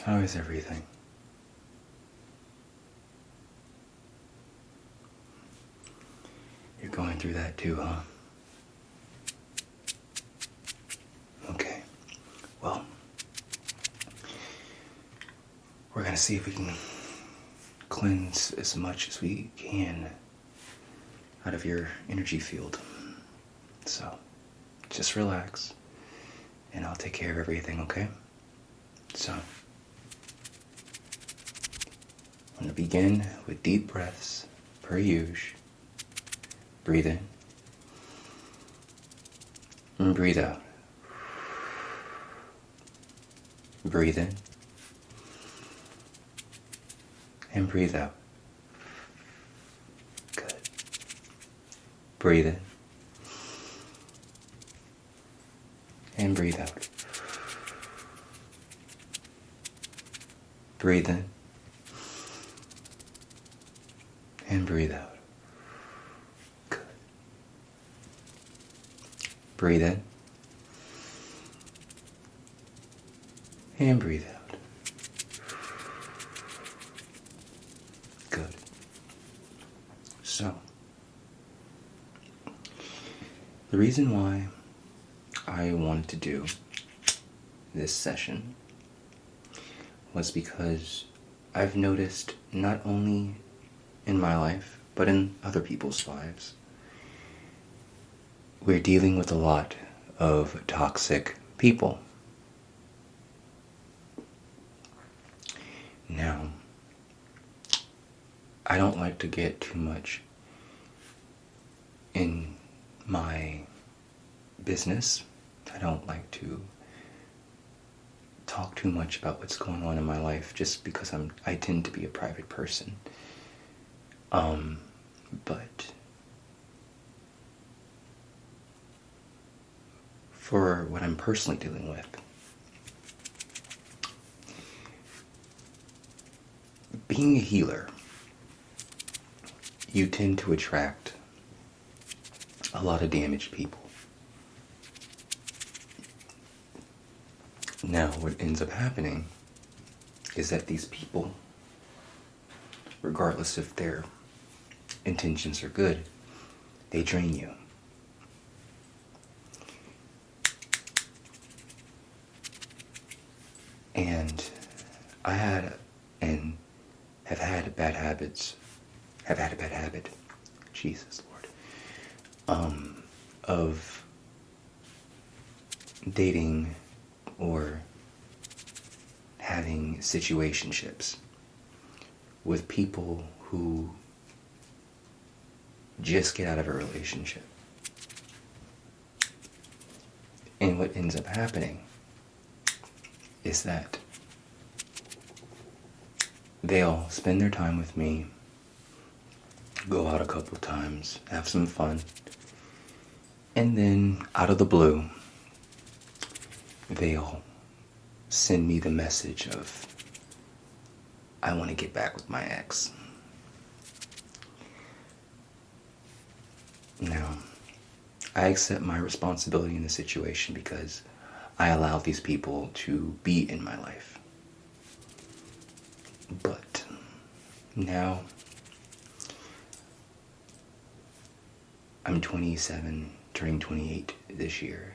How is everything? You're going through that too, huh? Okay. Well, we're gonna see if we can cleanse as much as we can out of your energy field. So, just relax, and I'll take care of everything, okay? So, I'm gonna begin with deep breaths, per usual. Breathe in, and breathe out. Breathe in, and breathe out. Good. Breathe in, and breathe out. Breathe in, and breathe out. Good. Breathe in, and breathe out. Good. So, the reason why I wanted to do this session was because I've noticed, not only in my life, but in other people's lives, we're dealing with a lot of toxic people. Now, I don't like to get too much in my business. I don't like to talk too much about what's going on in my life, just because I tend to be a private person. But for what I'm personally dealing with, being a healer, you tend to attract a lot of damaged people. Now, what ends up happening is that these people, regardless if their intentions are good, they drain you. And I had and have had bad habits, Jesus Lord, of dating or having situationships with people who just get out of a relationship. And what ends up happening is that they'll spend their time with me, go out a couple of times, have some fun, and then out of the blue, they'll send me the message of, I want to get back with my ex. Now, I accept my responsibility in the situation because I allowed these people to be in my life. But now, I'm 27, turning 28 this year.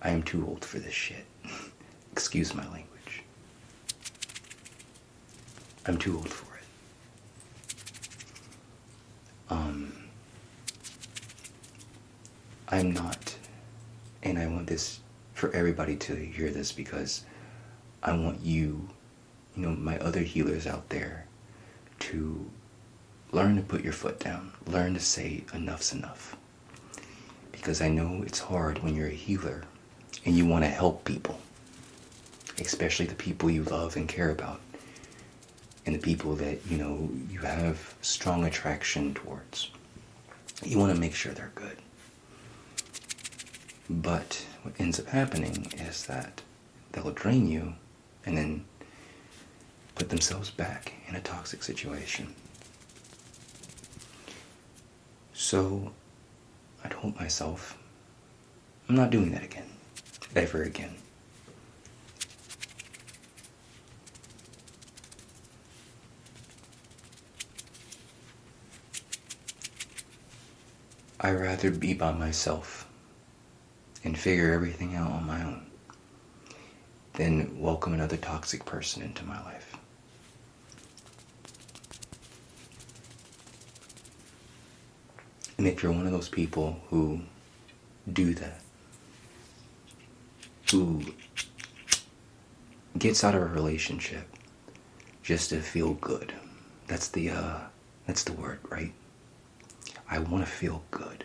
I am too old for this shit. Excuse my language. I'm too old for it. I'm not, and I want this for everybody to hear this, because I want you, my other healers out there, to learn to put your foot down. Learn to say enough's enough. Because I know it's hard when you're a healer and you want to help people, especially the people you love and care about, and the people that, you have strong attraction towards. You want to make sure they're good. But what ends up happening is that they'll drain you and then put themselves back in a toxic situation. So I told myself, I'm not doing that again. Ever again. I'd rather be by myself and figure everything out on my own than welcome another toxic person into my life. And if you're one of those people who do that, who gets out of a relationship just to feel good, that's the word, right? I want to feel good.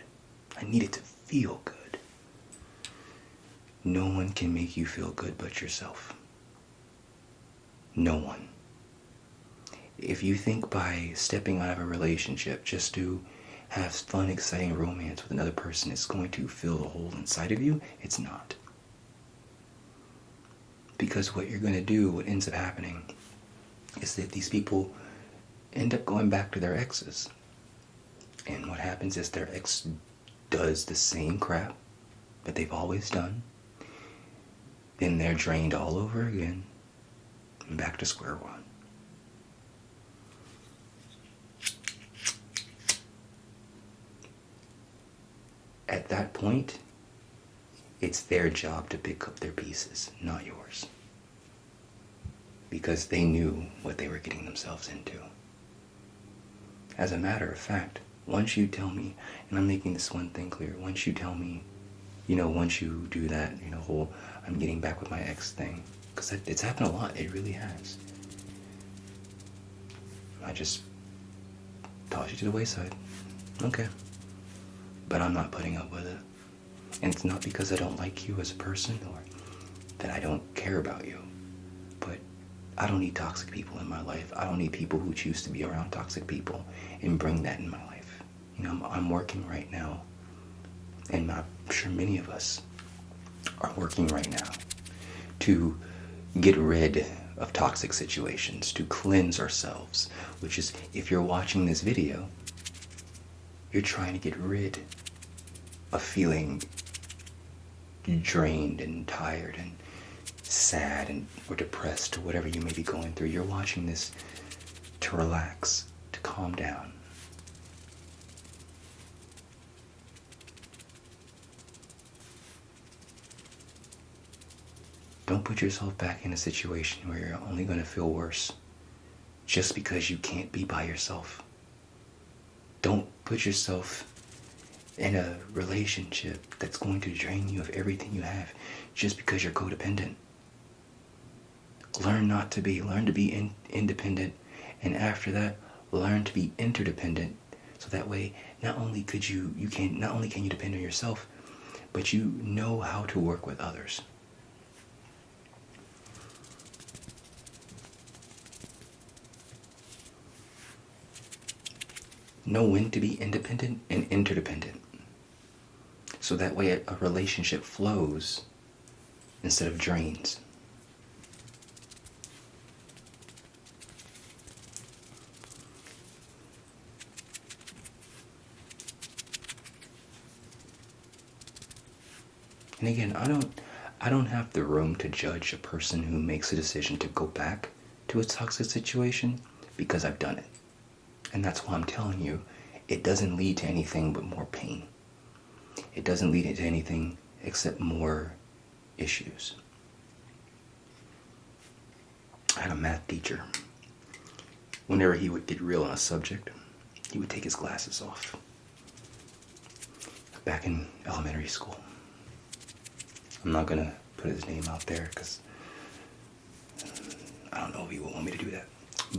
I need it to feel good. No one can make you feel good but yourself. No one. If you think by stepping out of a relationship just to have fun, exciting romance with another person is going to fill the hole inside of you, it's not. Because what you're going to do, what ends up happening, is that these people end up going back to their exes. And what happens is their ex does the same crap that they've always done. Then they're drained all over again and back to square one. At that point, it's their job to pick up their pieces, not yours. Because they knew what they were getting themselves into. As a matter of fact, once you tell me, and I'm making this one thing clear, once you tell me, once you do that, whole I'm getting back with my ex thing, because it's happened a lot, it really has. I just toss you to the wayside. Okay. But I'm not putting up with it. And it's not because I don't like you as a person or that I don't care about you. But I don't need toxic people in my life. I don't need people who choose to be around toxic people and bring that in my life. I'm working right now, and I'm sure many of us are working right now to get rid of toxic situations, to cleanse ourselves, which is, if you're watching this video, you're trying to get rid of feeling drained and tired and sad or depressed or whatever you may be going through. You're watching this to relax, to calm down. Don't put yourself back in a situation where you're only going to feel worse just because you can't be by yourself. Don't put yourself in a relationship that's going to drain you of everything you have just because you're codependent. Learn to be independent, and after that, learn to be interdependent. So that way, not only can you depend on yourself, but you know how to work with others. Know when to be independent and interdependent. So that way a relationship flows instead of drains. And again, I don't have the room to judge a person who makes a decision to go back to a toxic situation, because I've done it. And that's why I'm telling you, it doesn't lead to anything but more pain. It doesn't lead to anything except more issues. I had a math teacher. Whenever he would get real on a subject, he would take his glasses off. Back in elementary school. I'm not going to put his name out there because I don't know if he would want me to do that.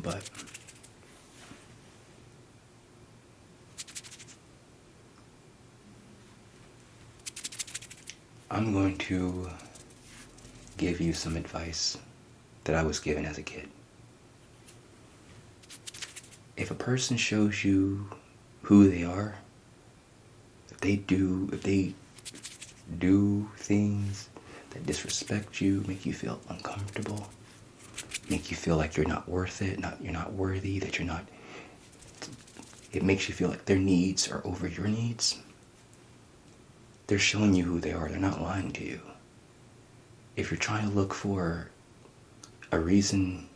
But I'm going to give you some advice that I was given as a kid. If a person shows you who they are, if they do things that disrespect you, make you feel uncomfortable, make you feel like you're not worth it, you're not worthy, it makes you feel like their needs are over your needs. They're showing you who they are. They're not lying to you. If you're trying to look for a reason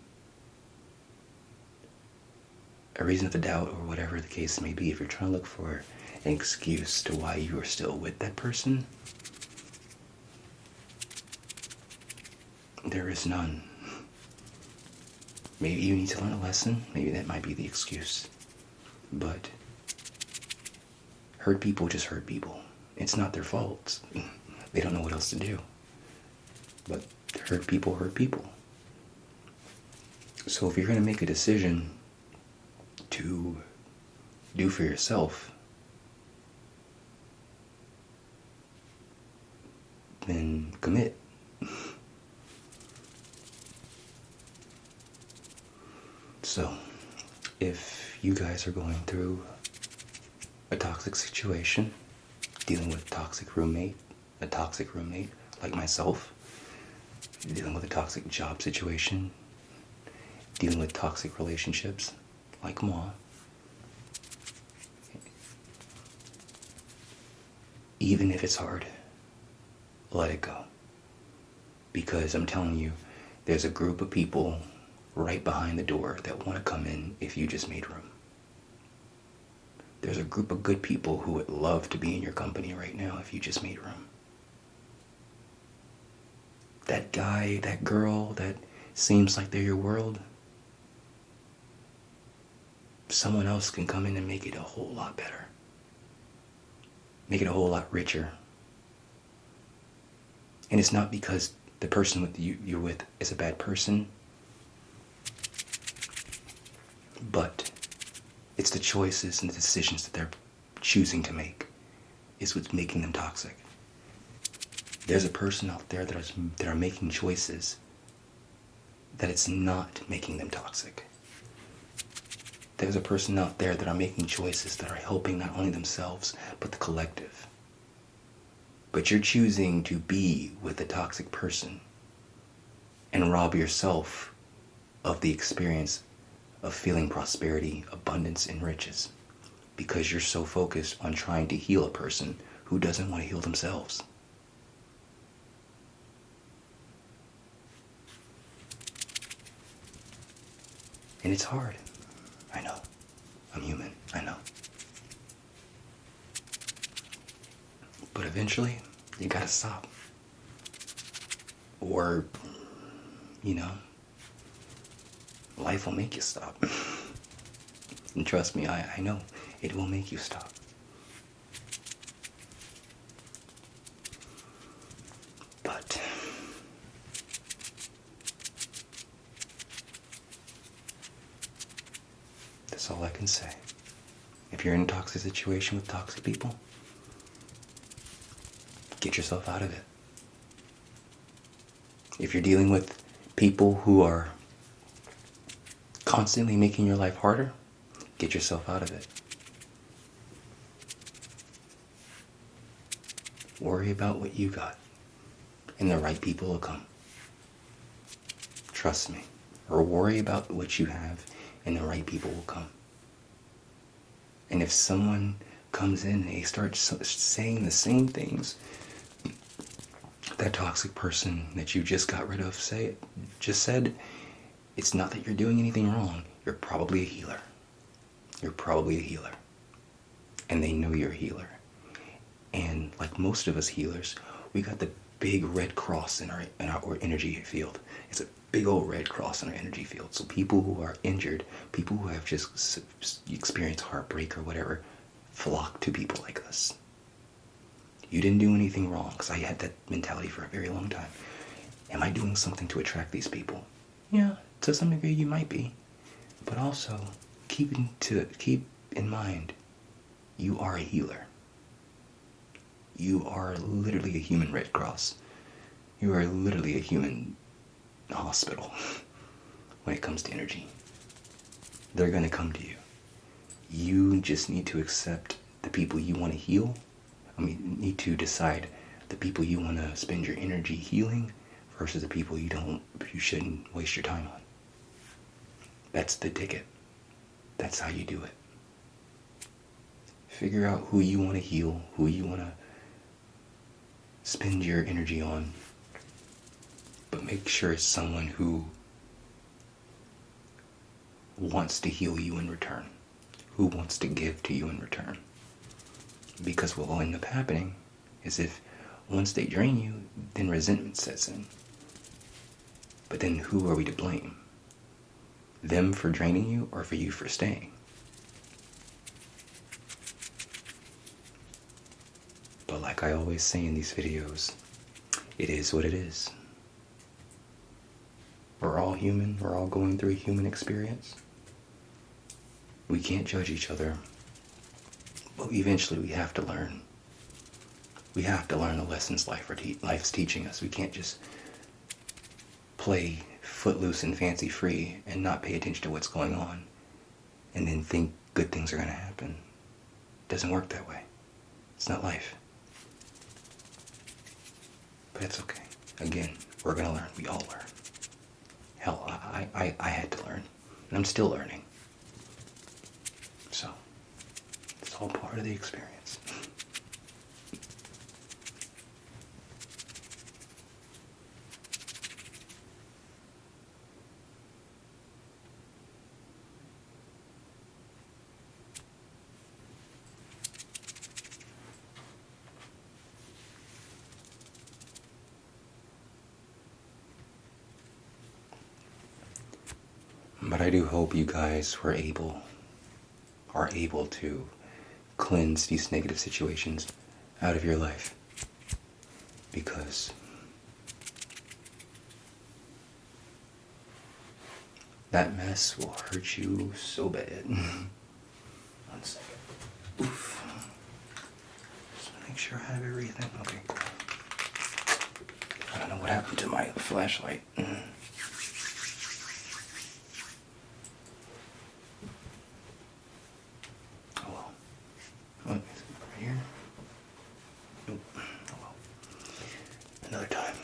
a reason for doubt or whatever the case may be, if you're trying to look for an excuse to why you are still with that person, there is none. Maybe you need to learn a lesson. Maybe that might be the excuse. But hurt people just hurt people. It's not their fault. They don't know what else to do. But hurt people hurt people. So if you're going to make a decision to do for yourself, then commit. So, if you guys are going through a toxic situation, dealing with a toxic roommate like myself, dealing with a toxic job situation, dealing with toxic relationships like Ma, even if it's hard, let it go. Because I'm telling you, there's a group of people right behind the door that want to come in if you just made room. There's a group of good people who would love to be in your company right now if you just made room. That guy, that girl, that seems like they're your world, someone else can come in and make it a whole lot better. Make it a whole lot richer. And it's not because the person with you're with is a bad person, but it's the choices and the decisions that they're choosing to make is what's making them toxic. There's a person out there that are making choices that it's not making them toxic. There's a person out there that are making choices that are helping not only themselves, but the collective. But you're choosing to be with a toxic person and rob yourself of the experience of feeling prosperity, abundance, and riches because you're so focused on trying to heal a person who doesn't want to heal themselves. And it's hard. I know. I'm human. I know. But eventually, you gotta stop. Or, life will make you stop. And trust me, I know it will make you stop. But that's all I can say. If you're in a toxic situation with toxic people, get yourself out of it. If you're dealing with people who are constantly making your life harder, get yourself out of it. Worry about what you got, and the right people will come. Trust me. Or worry about what you have, and the right people will come. And if someone comes in and they start saying the same things that toxic person that you just got rid of just said, it's not that you're doing anything wrong. You're probably a healer. You're probably a healer. And they know you're a healer. And like most of us healers, we got the big red cross in our energy field. It's a big old red cross in our energy field. So people who are injured, people who have just experienced heartbreak or whatever, flock to people like us. You didn't do anything wrong, because I had that mentality for a very long time. Am I doing something to attract these people? Yeah, to some degree you might be. But also, keep in mind, you are a healer. You are literally a human Red Cross. You are literally a human hospital when it comes to energy. They're going to come to you. You just need to accept the people you want to heal. Need to decide the people you want to spend your energy healing versus the people you shouldn't waste your time on. That's the ticket. That's how you do it. Figure out who you want to heal, who you want to spend your energy on, but make sure it's someone who wants to heal you in return? Who wants to give to you in return? Because what will end up happening is if once they drain you, then resentment sets in. But then who are we to blame? Them for draining you or for you for staying? But like I always say in these videos, it is what it is. We're all human. We're all going through a human experience. We can't judge each other. But eventually we have to learn. We have to learn the lessons life's teaching us. We can't just play footloose and fancy free and not pay attention to what's going on and then think good things are going to happen. It doesn't work that way. It's not life. But it's okay. Again, we're going to learn. We all learn. Hell, I had to learn. And I'm still learning. So, it's all part of the experience. But I do hope you guys are able to cleanse these negative situations out of your life. Because that mess will hurt you so bad. 1 second. Oof. Just make sure I have everything. Okay, cool. I don't know what happened to my flashlight. What, is it right here? Nope. Oh well. Another time.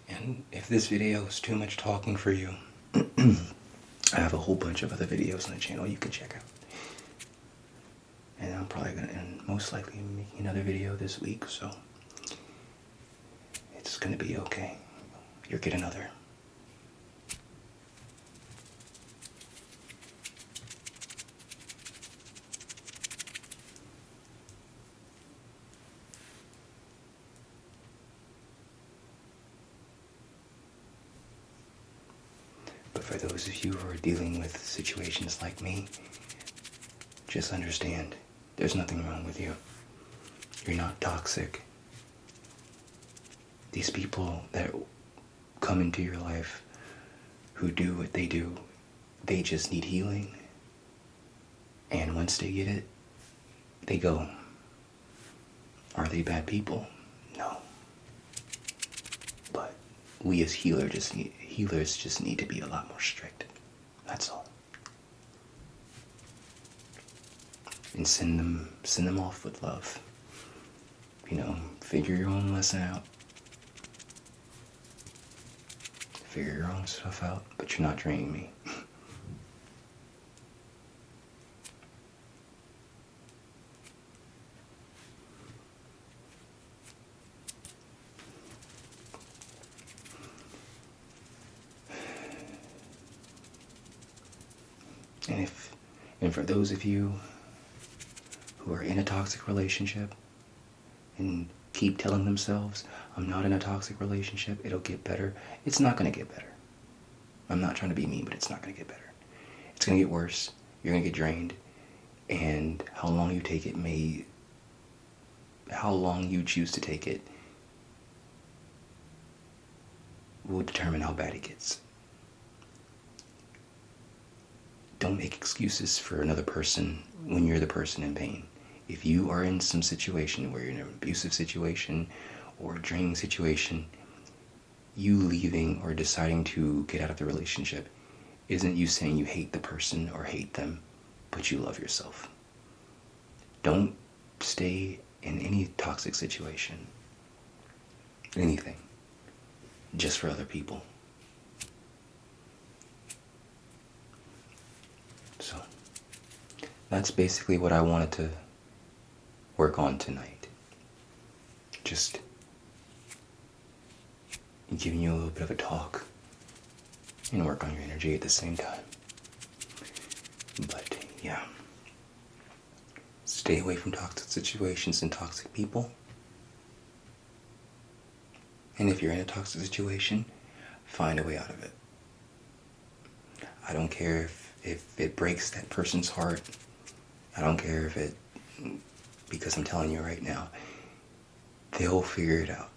And if this video is too much talking for you, I have a whole bunch of other videos on the channel you can check out. And I'm probably going to, most likely, making another video this week, so it's going to be okay. You'll get another. But for those of you who are dealing with situations like me, just understand, there's nothing wrong with you. You're not toxic. These people that come into your life who do what they do, they just need healing. And once they get it, they go. Are they bad people? No. But we as healers just need to be a lot more strict. That's all. And send them off with love. You know, figure your own lesson out. Figure your own stuff out, but you're not draining me. And for those of you who are in a toxic relationship and keep telling themselves, I'm not in a toxic relationship, it'll get better. It's not going to get better. I'm not trying to be mean, but it's not going to get better. It's going to get worse. You're going to get drained. And how long you take it how long you choose to take it will determine how bad it gets. Don't make excuses for another person when you're the person in pain. If you are in some situation where you're in an abusive situation or a draining situation, you leaving or deciding to get out of the relationship isn't you saying you hate the person or hate them, but you love yourself. Don't stay in any toxic situation, anything, just for other people. So that's basically what I wanted to work on tonight. Just giving you a little bit of a talk and work on your energy at the same time. But yeah, stay away from toxic situations and toxic people. And if you're in a toxic situation, find a way out of it. I don't care if it breaks that person's heart. I don't care if it, because I'm telling you right now, they'll figure it out.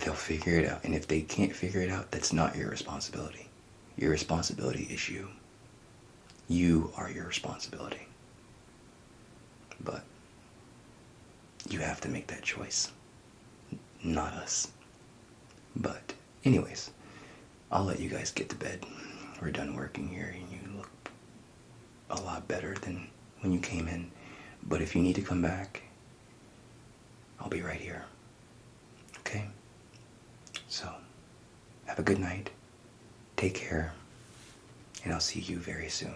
They'll figure it out. And if they can't figure it out, that's not your responsibility. Your responsibility is you. You are your responsibility. But you have to make that choice. Not us. But anyways, I'll let you guys get to bed. We're done working here and you look a lot better than when you came in. But if you need to come back, I'll be right here. Okay? So, have a good night. Take care. And I'll see you very soon.